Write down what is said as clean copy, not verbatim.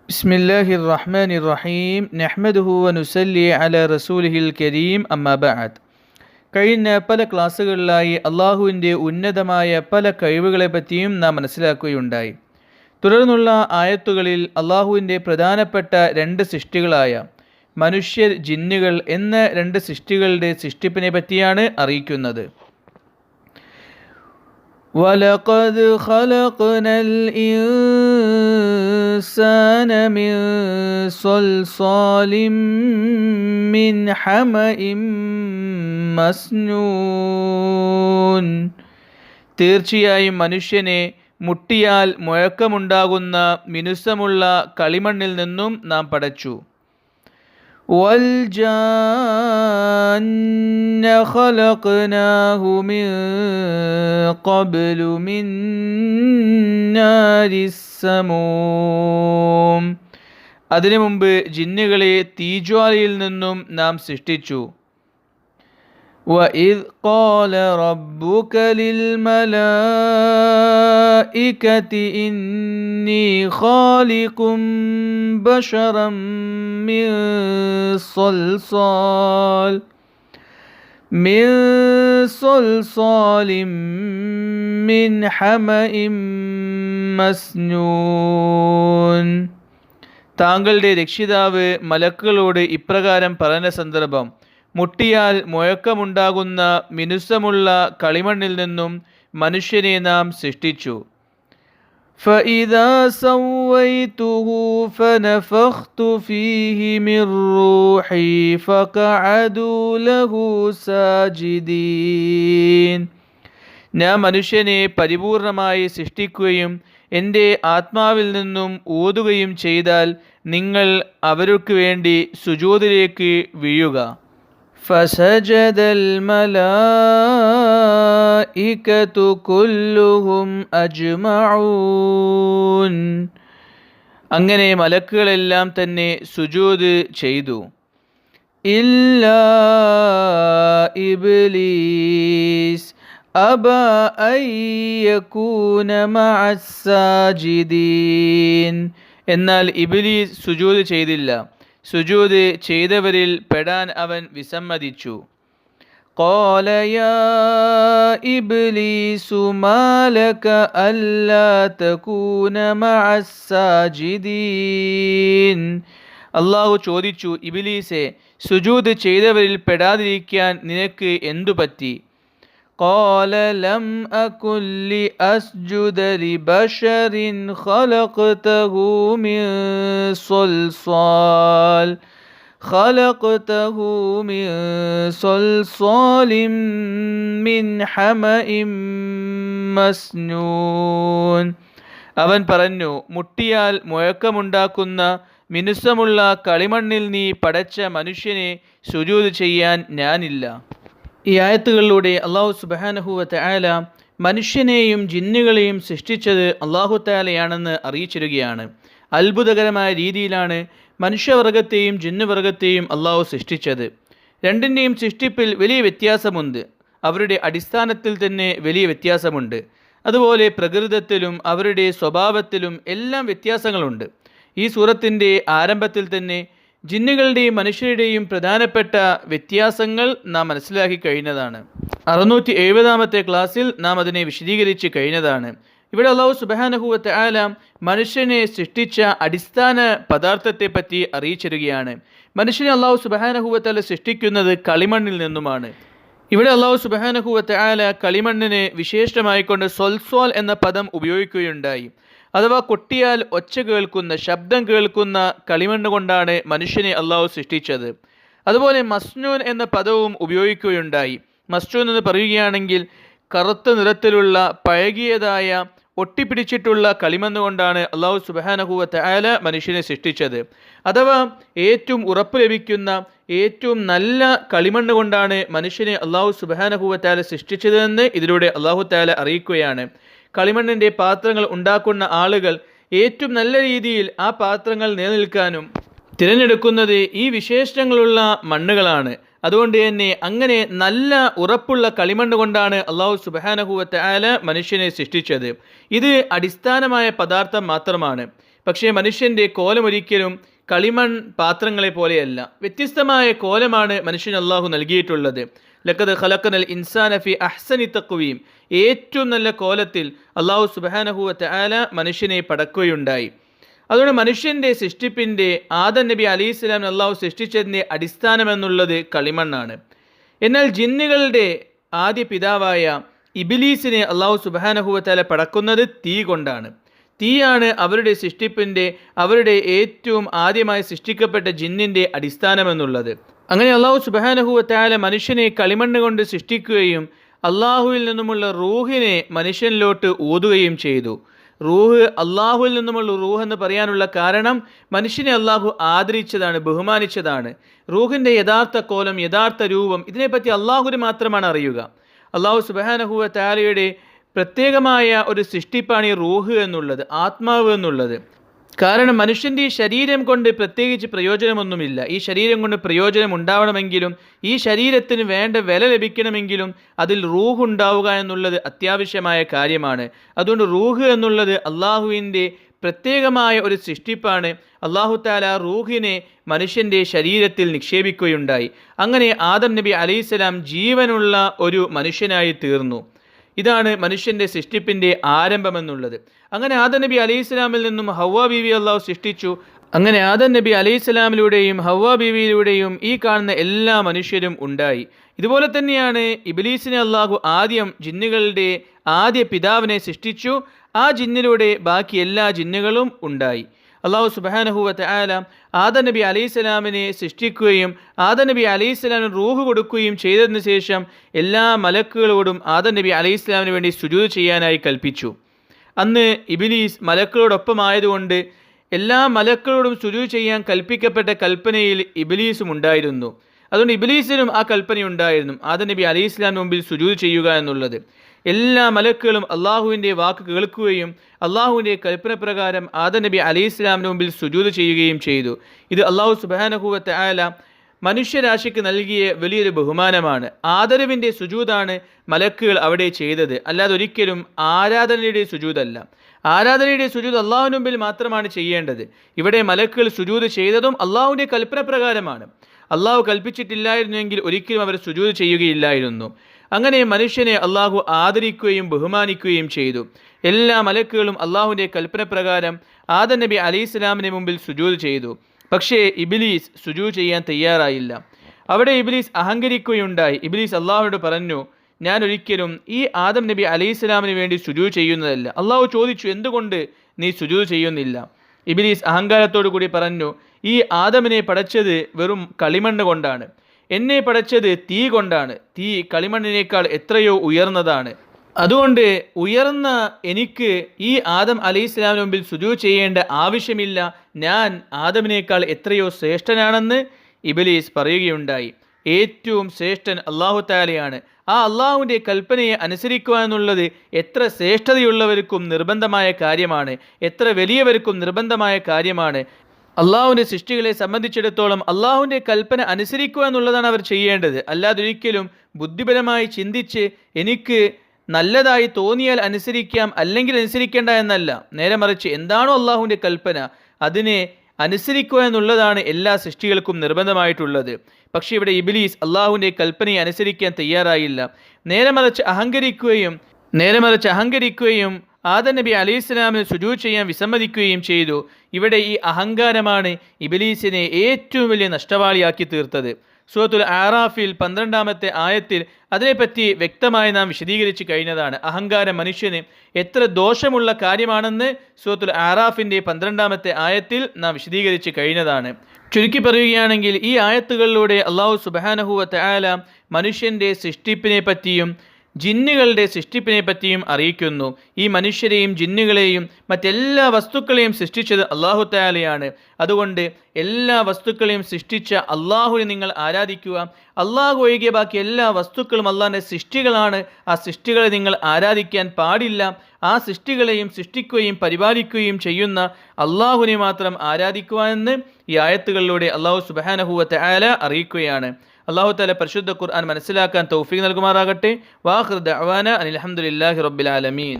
ബിസ്മില്ലാഹിർ റഹ്മാനിർ റഹീം നഹ്മദുഹു വനുസല്ലി അലാ റസൂലിഹിൽ കരീം അമ്മാ ബഅദ്. കഴിഞ്ഞ പല ക്ലാസ്സുകളിലായി അള്ളാഹുവിൻ്റെ ഉന്നതമായ പല കഴിവുകളെ പറ്റിയും നാം മനസ്സിലാക്കുകയുണ്ടായി. തുടർന്നുള്ള ആയത്തുകളിൽ അള്ളാഹുവിൻ്റെ പ്രധാനപ്പെട്ട രണ്ട് സൃഷ്ടികളായ മനുഷ്യർ, ജിന്നുകൾ എന്ന രണ്ട് സൃഷ്ടികളുടെ സൃഷ്ടിപ്പിനെ പറ്റിയാണ് അറിയിക്കുന്നത്. وَلَقَدْ خَلَقْنَا الْإِنسَانَ مِنْ صَلْصَالٍ مِنْ حَمَإٍ മസ്നൂൻ. തീർച്ചയായും മനുഷ്യനെ മുട്ടിയാൽ മുഴക്കമുണ്ടാകുന്ന മിനുസമുള്ള കളിമണ്ണിൽ നിന്നും നാം പടച്ചു. وَالْجَانَّ خَلَقْنَاهُ مِنْ قَبْلُ مِنْ نَارِ السَّمُومِ. അതിനു മുമ്പ് ജിന്നുകളെ തീജ്വാലയിൽ നിന്നും നാം സൃഷ്ടിച്ചു. وَإِذْ قَالَ رَبُّكَ لِلْمَلَائِكَةِ إِنِّي خَالِقٌ بَشَرًا مِنْ صَلْصَالٍ مِنْ حَمَإٍ മസ്നൂൻ. താങ്കളുടെ രക്ഷിതാവ് മലക്കുകളോട് ഇപ്രകാരം പറഞ്ഞ സന്ദർഭം: മുട്ടിയാൽ മുഴക്കമുണ്ടാകുന്ന മിനുസമുള്ള കളിമണ്ണിൽ നിന്നും മനുഷ്യനെ നാം സൃഷ്ടിച്ചു. فَإِذَا سَوَّيْتُهُ فَنَفَخْتُ فِيهِ مِنْ رُوحِي فَقَعُوا لَهُ سَاجِدِينَ. ഞാൻ മനുഷ്യനെ പരിപൂർണമായി സൃഷ്ടിക്കുകയും എൻ്റെ ആത്മാവിൽ നിന്നും ഊതുകയും ചെയ്താൽ നിങ്ങൾ അവർക്ക് വേണ്ടി സുജൂദിലേക്ക് വീഴുക. فَسَجَدَ الْمَلَائِكَةُ كُلُّهُمْ أَجْمَعُونَ. അങ്ങനെ മലക്കുകളെല്ലാം തന്നെ സുജൂദ് ചെയ്തു. ഇല്ലാ ഇബ്ലീസ് അബാ അൻ യകൂന മഅസ്സാജിദീൻ. എന്നാൽ ഇബ്ലീസ് സുജൂദ് ചെയ്തില്ല. സുജൂദ് ചെയ്തവരിൽ പെടാൻ അവൻ വിസമ്മതിച്ചു. ഖാല യാ ഇബ്ലീസു മാ ലക അല്ലാ തകൂന മഅസ്സാജിദീൻ. അല്ലാഹു ചോദിച്ചു, ഇബ്ലീസേ, സുജൂദ് ചെയ്തവരിൽ പെടാതിരിക്കാൻ നിനക്ക് എന്തു പറ്റി? قال لم أكن لأسجد لبشر خلقته من صلصال من حمأ مسنون. അവൻ പറഞ്ഞു, മുട്ടിയാൽ മുഴക്കമുണ്ടാക്കുന്ന മിനുസമുള്ള കളിമണ്ണിൽ നീ പടച്ച മനുഷ്യനെ സുജൂദ് ചെയ്യാൻ ഞാനില്ല. ഈ ആയത്തുകളിലൂടെ അള്ളാഹു സുബ്ഹാനഹു വ തആല മനുഷ്യനെയും ജിന്നുകളെയും സൃഷ്ടിച്ചത് അള്ളാഹു തആലയാണെന്ന് അറിയിച്ചിരിക്കുകയാണ്. അത്ഭുതകരമായ രീതിയിലാണ് മനുഷ്യവർഗത്തെയും ജിന്നുവർഗത്തെയും അള്ളാഹു സൃഷ്ടിച്ചത്. രണ്ടിൻ്റെയും സൃഷ്ടിപ്പിൽ വലിയ വ്യത്യാസമുണ്ട്. അവരുടെ അടിസ്ഥാനത്തിൽ തന്നെ വലിയ വ്യത്യാസമുണ്ട്. അതുപോലെ പ്രകൃതത്തിലും അവരുടെ സ്വഭാവത്തിലും എല്ലാം വ്യത്യാസങ്ങളുണ്ട്. ഈ സൂറത്തിൻ്റെ ആരംഭത്തിൽ തന്നെ ജിന്നുകളുടെയും മനുഷ്യരുടെയും പ്രധാനപ്പെട്ട വ്യത്യാസങ്ങൾ നാം മനസ്സിലാക്കി കഴിഞ്ഞതാണ്. 670-ാമത്തെ ക്ലാസ്സിൽ നാം അതിനെ വിശദീകരിച്ച് കഴിഞ്ഞതാണ്. ഇവിടെ അല്ലാഹു സുബ്ഹാനഹു വ തആല മനുഷ്യനെ സൃഷ്ടിച്ച അടിസ്ഥാന പദാർത്ഥത്തെ പറ്റി അറിയിച്ചിരിക്കുകയാണ്. മനുഷ്യനെ അല്ലാഹു സുബ്ഹാനഹു വ തആല സൃഷ്ടിക്കുന്നത് കളിമണ്ണിൽ നിന്നുമാണ്. ഇവിടെ അല്ലാഹു സുബ്ഹാനഹു വ തആല കളിമണ്ണിനെ വിശേഷമായിക്കൊണ്ട് സൊൽസ്വാൽ എന്ന പദം ഉപയോഗിക്കുകയുണ്ടായി. അഥവാ കൊട്ടിയാൽ ഒച്ച കേൾക്കുന്ന, ശബ്ദം കേൾക്കുന്ന കളിമണ്ണ് കൊണ്ടാണ് മനുഷ്യനെ അള്ളാഹു സൃഷ്ടിച്ചത്. അതുപോലെ മസ്നൂൻ എന്ന പദവും ഉപയോഗിക്കുകയുണ്ടായി. മസ്നൂൻ എന്ന് പറയുകയാണെങ്കിൽ കറുത്ത നിറത്തിലുള്ള പഴകിയതായ ഒട്ടിപ്പിടിച്ചിട്ടുള്ള കളിമണ്ണ് കൊണ്ടാണ് അള്ളാഹു സുബ്ഹാനഹു വ തആല മനുഷ്യനെ സൃഷ്ടിച്ചത്. അഥവാ ഏറ്റവും ഉറപ്പ് ലഭിക്കുന്ന ഏറ്റവും നല്ല കളിമണ്ണ് കൊണ്ടാണ് മനുഷ്യനെ അള്ളാഹു സുബ്ഹാനഹു വ തആല സൃഷ്ടിച്ചതെന്ന് ഇതിലൂടെ അള്ളാഹു തആല അറിയിക്കുകയാണ്. കളിമണ്ണിൻ്റെ പാത്രങ്ങൾ ഉണ്ടാക്കുന്ന ആളുകൾ ഏറ്റവും നല്ല രീതിയിൽ ആ പാത്രങ്ങൾ നിലനിൽക്കാനും തിരഞ്ഞെടുക്കുന്നത് ഈ വിശേഷങ്ങളുള്ള മണ്ണുകളാണ്. അതുകൊണ്ട് തന്നെ അങ്ങനെ നല്ല ഉറപ്പുള്ള കളിമണ്ണ് കൊണ്ടാണ് അല്ലാഹു സുബ്ഹാനഹു വ തആല മനുഷ്യനെ സൃഷ്ടിച്ചത്. ഇത് അടിസ്ഥാനമായ പദാർത്ഥം മാത്രമാണ്. പക്ഷേ മനുഷ്യൻ്റെ കോലം ഒരിക്കലും കളിമൺ പാത്രങ്ങളെ പോലെയല്ല. വ്യത്യസ്തമായ കോലമാണ് മനുഷ്യന് അള്ളാഹു നൽകിയിട്ടുള്ളത്. ലഖദ് ഖലഖനൽ ഇൻസാന ഫി അഹ്സനി തഖ്വീം, ഏറ്റവും നല്ല കോലത്തിൽ അള്ളാഹു സുബ്ഹാനഹു വ തആല മനുഷ്യനെ പടക്കുകയുണ്ടായി. അതുകൊണ്ട് മനുഷ്യൻ്റെ സൃഷ്ടിപ്പിൻ്റെ ആദം നബി അലൈഹിസ്സലാം അള്ളാഹു സൃഷ്ടിച്ചതിൻ്റെ അടിസ്ഥാനമെന്നുള്ളത് കളിമണ്ണാണ്. എന്നാൽ ജിന്നുകളുടെ ആദ്യ പിതാവായ ഇബ്ലീസിനെ അള്ളാഹു സുബ്ഹാനഹു വ തആല പടക്കുന്നത് തീ കൊണ്ടാണ്. തീയാണ് അവരുടെ സൃഷ്ടിപ്പിൻ്റെ, അവരുടെ ഏറ്റവും ആദ്യമായി സൃഷ്ടിക്കപ്പെട്ട ജിന്നിൻ്റെ അടിസ്ഥാനമെന്നുള്ളത്. അങ്ങനെ അള്ളാഹു സുബ്ഹാനഹു വ തആല മനുഷ്യനെ കളിമണ്ണ് കൊണ്ട് സൃഷ്ടിക്കുകയും അള്ളാഹുവിൽ നിന്നുമുള്ള റൂഹിനെ മനുഷ്യനിലോട്ട് ഊതുകയും ചെയ്തു. റൂഹ്, അള്ളാഹുവിൽ നിന്നുമുള്ള റൂഹ് എന്ന് പറയാനുള്ള കാരണം മനുഷ്യനെ അള്ളാഹു ആദരിച്ചതാണ്, ബഹുമാനിച്ചതാണ്. റൂഹിൻ്റെ യഥാർത്ഥ കോലം, യഥാർത്ഥ രൂപം ഇതിനെപ്പറ്റി അള്ളാഹുവിന് മാത്രമാണ് അറിയുക. അള്ളാഹു സുബ്ഹാനഹു വ തആലയുടെ പ്രത്യേകമായ ഒരു സൃഷ്ടിപ്പാണ് ഈ റൂഹ് എന്നുള്ളത്, ആത്മാവ് എന്നുള്ളത്. കാരണം മനുഷ്യൻ്റെ ഈ ശരീരം കൊണ്ട് പ്രത്യേകിച്ച് പ്രയോജനമൊന്നുമില്ല. ഈ ശരീരം കൊണ്ട് പ്രയോജനം ഉണ്ടാവണമെങ്കിലും, ഈ ശരീരത്തിന് വേണ്ട വില ലഭിക്കണമെങ്കിലും അതിൽ റൂഹ് ഉണ്ടാവുക എന്നുള്ളത് അത്യാവശ്യമായ കാര്യമാണ്. അതുകൊണ്ട് റൂഹ് എന്നുള്ളത് അള്ളാഹുവിൻ്റെ പ്രത്യേകമായ ഒരു സൃഷ്ടിപ്പാണ്. അള്ളാഹു തആല റൂഹിനെ മനുഷ്യൻ്റെ ശരീരത്തിൽ നിക്ഷേപിക്കുകയുണ്ടായി. അങ്ങനെ ആദം നബി അലൈഹിസ്സലാം ജീവനുള്ള ഒരു മനുഷ്യനായി തീർന്നു. ഇതാണ് മനുഷ്യൻ്റെ സൃഷ്ടിപ്പിൻ്റെ ആരംഭമെന്നുള്ളത്. അങ്ങനെ ആദം നബി അലൈഹിസ്സലാമിൽ നിന്നും ഹവ്വ ബീവി അള്ളാഹു സൃഷ്ടിച്ചു. അങ്ങനെ ആദം നബി അലൈഹിസ്സലാമിലൂടെയും ഹവ്വ ബീവിയിലൂടെയും ഈ കാണുന്ന എല്ലാ മനുഷ്യരും ഉണ്ടായി. ഇതുപോലെ തന്നെയാണ് ഇബ്ലീസിനെ അള്ളാഹു ആദ്യം ജിന്നുകളുടെ ആദ്യ പിതാവിനെ സൃഷ്ടിച്ചു. ആ ജിന്നിലൂടെ ബാക്കി എല്ലാ ജിന്നുകളും ഉണ്ടായി. അള്ളാഹു സുബ്ഹാനഹു വ തആല ആദം നബി അലൈഹിസ്സലാമിനെ സൃഷ്ടിക്കുകയും ആദം നബി അലൈഹിസ്സലാമിന് റൂഹ് കൊടുക്കുകയും ചെയ്തതിന് ശേഷം എല്ലാ മലക്കുകളോടും ആദം നബി അലൈഹിസ്സലാമിന് വേണ്ടി സുജൂദ് ചെയ്യാനായി കൽപ്പിച്ചു. അന്ന് ഇബ്ലീസ് മലക്കുകളോടൊപ്പമായതുകൊണ്ട് എല്ലാ മലക്കുകളോടും സുജൂദ് ചെയ്യാൻ കൽപ്പിക്കപ്പെട്ട കൽപ്പനയിൽ ഇബ്ലീസും ഉണ്ടായിരുന്നു. അതുകൊണ്ട് ഇബ്ലീസിനും ആ കൽപ്പനയുണ്ടായിരുന്നു, ആദം നബി അലൈഹിസ്സലാമിന് മുമ്പിൽ സുജൂദ് ചെയ്യുക എന്നുള്ളത്. എല്ലാ മലക്കുകളും അള്ളാഹുവിൻ്റെ വാക്ക് കേൾക്കുകയും അള്ളാഹുവിൻ്റെ കൽപ്പന പ്രകാരം ആദം നബി അലൈഹിസ്സലാമിന് മുമ്പിൽ സുജൂദ് ചെയ്യുകയും ചെയ്തു. ഇത് അള്ളാഹു സുബ്ഹാനഹു വ തആല മനുഷ്യരാശിക്ക് നൽകിയ വലിയൊരു ബഹുമാനമാണ്. ആദരവിൻ്റെ സുജൂദാണ് മലക്കുകൾ അവിടെ ചെയ്തത്, അല്ലാതെ ഒരിക്കലും ആരാധനയുടെ സുജൂദല്ല. ആരാധനയുടെ സുജൂദ് അള്ളാഹുവിന് മുമ്പിൽ മാത്രമാണ് ചെയ്യേണ്ടത്. ഇവിടെ മലക്കുകൾ സുജൂദ് ചെയ്തതും അള്ളാഹുവിൻ്റെ കൽപ്പന പ്രകാരമാണ്. അള്ളാഹു കൽപ്പിച്ചിട്ടില്ലായിരുന്നുവെങ്കിൽ ഒരിക്കലും അവർ സുജൂദ് ചെയ്യുകയില്ലായിരുന്നു. അങ്ങനെ മനുഷ്യനെ അള്ളാഹു ആദരിക്കുകയും ബഹുമാനിക്കുകയും ചെയ്തു. എല്ലാ മലക്കുകളും അള്ളാഹുവിൻ്റെ കൽപ്പന പ്രകാരം ആദം നബി അലൈഹിസ്സലാമിന് മുമ്പിൽ സുജൂദ് ചെയ്തു. പക്ഷേ ഇബ്ലീസ് സുജൂദ് ചെയ്യാൻ തയ്യാറായില്ല. അവിടെ ഇബ്ലീസ് അഹങ്കരിക്കുകയുണ്ടായി. ഇബ്ലീസ് അള്ളാഹുവോട് പറഞ്ഞു, ഞാൻ ഒരിക്കലും ഈ ആദം നബി അലൈഹിസ്സലാമിന് വേണ്ടി സുജൂദ് ചെയ്യുന്നതല്ല. അള്ളാഹു ചോദിച്ചു, എന്തുകൊണ്ട് നീ സുജൂദ് ചെയ്യുന്നില്ല? ഇബ്ലീസ് അഹങ്കാരത്തോടു കൂടി പറഞ്ഞു, ഈ ആദമിനെ പടച്ചത് വെറും കളിമണ്ണ് കൊണ്ടാണ്, എന്നെ പടച്ചത് തീ കൊണ്ടാണ്. തീ കളിമണ്ണിനേക്കാൾ എത്രയോ ഉയർന്നതാണ്. അതുകൊണ്ട് ഉയർന്ന എനിക്ക് ഈ ആദം അലൈഹിസ്സലാമിന് മുമ്പിൽ സുജൂദ് ചെയ്യേണ്ട ആവശ്യമില്ല. ഞാൻ ആദമിനേക്കാൾ എത്രയോ ശ്രേഷ്ഠനാണെന്ന് ഇബ്ലീസ് പറയുകയുണ്ടായി. ഏറ്റവും ശ്രേഷ്ഠൻ അള്ളാഹു തആലയാണ്. ആ അള്ളാഹുവിൻ്റെ കൽപ്പനയെ അനുസരിക്കുക എന്നുള്ളത് എത്ര ശ്രേഷ്ഠതയുള്ളവർക്കും നിർബന്ധമായ കാര്യമാണ്, എത്ര വലിയവർക്കും നിർബന്ധമായ കാര്യമാണ്. അള്ളാഹുവിൻ്റെ സൃഷ്ടികളെ സംബന്ധിച്ചിടത്തോളം അള്ളാഹുവിൻ്റെ കൽപ്പന അനുസരിക്കുക എന്നുള്ളതാണ് അവർ ചെയ്യേണ്ടത്. അല്ലാതെ ഒരിക്കലും ബുദ്ധിപരമായി ചിന്തിച്ച് എനിക്ക് നല്ലതായി തോന്നിയാൽ അനുസരിക്കാം, അല്ലെങ്കിൽ അനുസരിക്കേണ്ട എന്നല്ല. നേരെ മറിച്ച് എന്താണോ അള്ളാഹുവിൻ്റെ കൽപ്പന അതിനെ അനുസരിക്കുക എന്നുള്ളതാണ് എല്ലാ സൃഷ്ടികൾക്കും നിർബന്ധമായിട്ടുള്ളത്. പക്ഷേ ഇവിടെ ഇബ്ലീസ് അള്ളാഹുവിൻ്റെ കൽപ്പനയെ അനുസരിക്കാൻ തയ്യാറായില്ല. നേരെ മറിച്ച് അഹങ്കരിക്കുകയും ആദം നബി അലൈഹിസ്സലാമിന് സുജൂദ് ചെയ്യാൻ വിസമ്മതിക്കുകയും ചെയ്തു. ഇവിടെ ഈ അഹങ്കാരമാണ് ഇബ്ലീസിനെ ഏറ്റവും വലിയ നഷ്ടവാളിയാക്കി തീർത്തത്. സൂറത്തുൽ ആറാഫിൽ 12-ാമത്തെ ആയത്തിൽ അതിനെപ്പറ്റി വ്യക്തമായി നാം വിശദീകരിച്ച് കഴിഞ്ഞതാണ്. അഹങ്കാരം മനുഷ്യന് എത്ര ദോഷമുള്ള കാര്യമാണെന്ന് സൂറത്തുൽ ആറാഫിൻ്റെ 12-ാമത്തെ ആയത്തിൽ നാം വിശദീകരിച്ച് കഴിഞ്ഞതാണ്. ചുരുക്കി പറയുകയാണെങ്കിൽ ഈ ആയത്തുകളിലൂടെ അള്ളാഹു സുബ്ഹാനഹു വ തആല മനുഷ്യൻ്റെ സൃഷ്ടിപ്പിനെ പറ്റിയും ജിന്നുകളുടെ സൃഷ്ടിപ്പിനെ പറ്റിയും അറിയിക്കുന്നു. ഈ മനുഷ്യരെയും ജിന്നുകളെയും മറ്റെല്ലാ വസ്തുക്കളെയും സൃഷ്ടിച്ചത് അള്ളാഹു തആലയാണ്. അതുകൊണ്ട് എല്ലാ വസ്തുക്കളെയും സൃഷ്ടിച്ച അള്ളാഹുവിനെ നിങ്ങൾ ആരാധിക്കുക. അള്ളാഹു ഒഴികെ ബാക്കി എല്ലാ വസ്തുക്കളും അള്ളാഹിൻ്റെ സൃഷ്ടികളാണ്. ആ സൃഷ്ടികളെ നിങ്ങൾ ആരാധിക്കാൻ പാടില്ല. ആ സൃഷ്ടികളെയും സൃഷ്ടിക്കുകയും പരിപാലിക്കുകയും ചെയ്യുന്ന അള്ളാഹുവിനെ മാത്രം ആരാധിക്കുക എന്ന് ഈ ആയത്തുകളിലൂടെ അള്ളാഹു സുബ്ഹാനഹു വ തആല അറിയിക്കുകയാണ്. അല്ലാഹു തആല പരിശുദ്ധ ഖുർആൻ മനസ്സിലാക്കാൻ തൗഫീഖ് നൽകുമാറാകട്ടെ. വാഖിർ ദഅവാന അനിൽ ഹംദുലില്ലാഹി റബ്ബിൽ ആലമീൻ.